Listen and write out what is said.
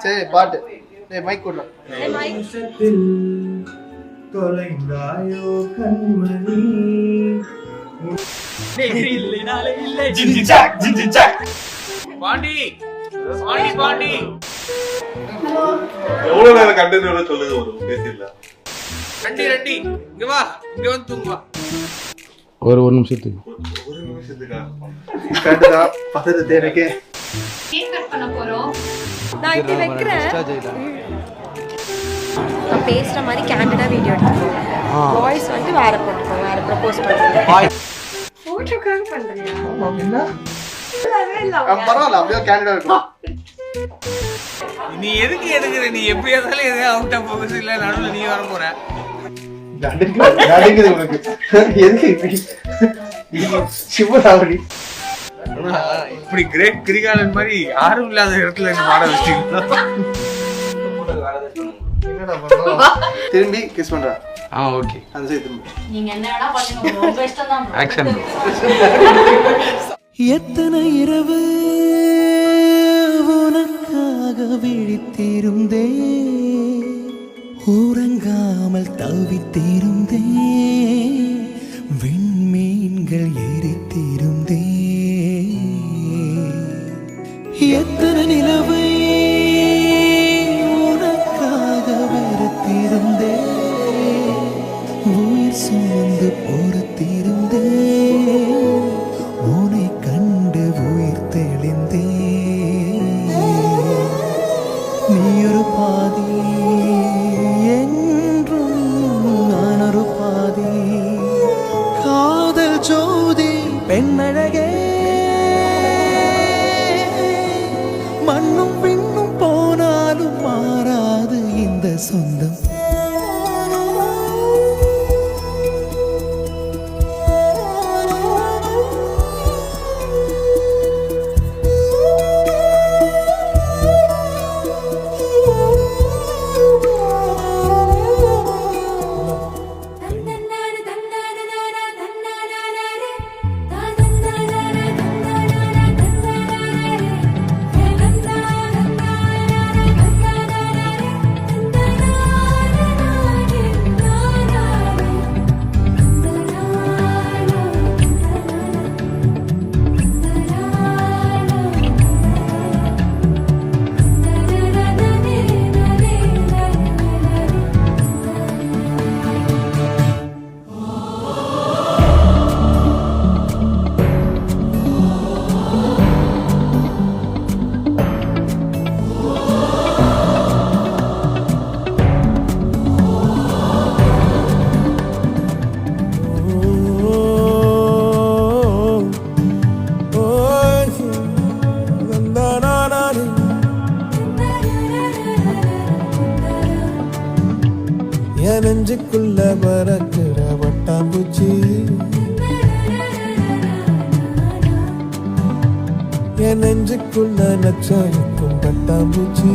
சரி பாட்டு மைக் கொடுறேன். தொலைந்தாயோ கண்மணி பாண்டி பாண்டி பாண்டி எவ்வளவு நேரம் கண்டினியூ சொல்லுங்க ஒரு பேசிடல. ரெட்டி ரெட்டி இங்க வா, இங்க வந்து தூங்கு வா. ஒரு நிமிஷத்துக்கு கண்டுதா பதறது எனக்கு. கேக் கட் பண்ண போறோம். நான் இப்படி வைக்கிறேன். நான் பேசுற மாதிரி கேண்டிடா வீடியோ எடுத்துக்கோங்க. வாய்ஸ் வந்து வேற போட்டுக்கோங்க, வேற ப்ரப்போஸ் பண்ணுங்க. போட்டோக்காக பண்றியா? என்ன பரவாயில்ல, அப்படியே கேண்டிடா இருக்கும். நீ எதுக்கு எடுக்கிற? நீ எப்படி இருந்தாலும் எதாவது அவுட் ஆஃப் ஃபோக்கஸ் இல்ல, நடுவுல நீ வர போற. நடுங்குது உனக்கு. எதுக்கு சிவராவடி இப்படி கிரேட் கிரிகாலன் மாதிரி யாரும் இல்லாத இடத்துல என்ன மாட வச்சிட்டீங்களா? என்னடா பண்ணோம்? திரும்பி கிஸ் பண்றா. ஓகே, அந்த சைடு திரும்பி. நீங்க என்ன வேணா பண்ணுங்க, உங்க இஷ்டம் தான். ஆக்ஷன். எத்தனை இரவு உனக்காக விழித்திருந்தே, உறங்காமல் தவித்திருந்தே, விண்மீன்கள் எரித்திருந்தே, எத்தனை நிலவை உனக்காக வெறுத்திருந்தே, உயிர் சுமந்து பொறுத்திருந்தே, உன்னை கண்டு உயிர் தெளிந்தே, நீ ஒரு பாதி என்றும் நான் ஒரு பாதி, காதல் ஜோதி பெண்ணழகே, மண்ணும் விண்ணும் போனாலும் மாறாது இந்த சொந்தம். நெஞ்சுக்குள்ள பறக்கிற வட்டாம்பூச்சி, என் நெஞ்சுக்குள்ள நச்சாயிருக்கும் பட்டாம்பூச்சி.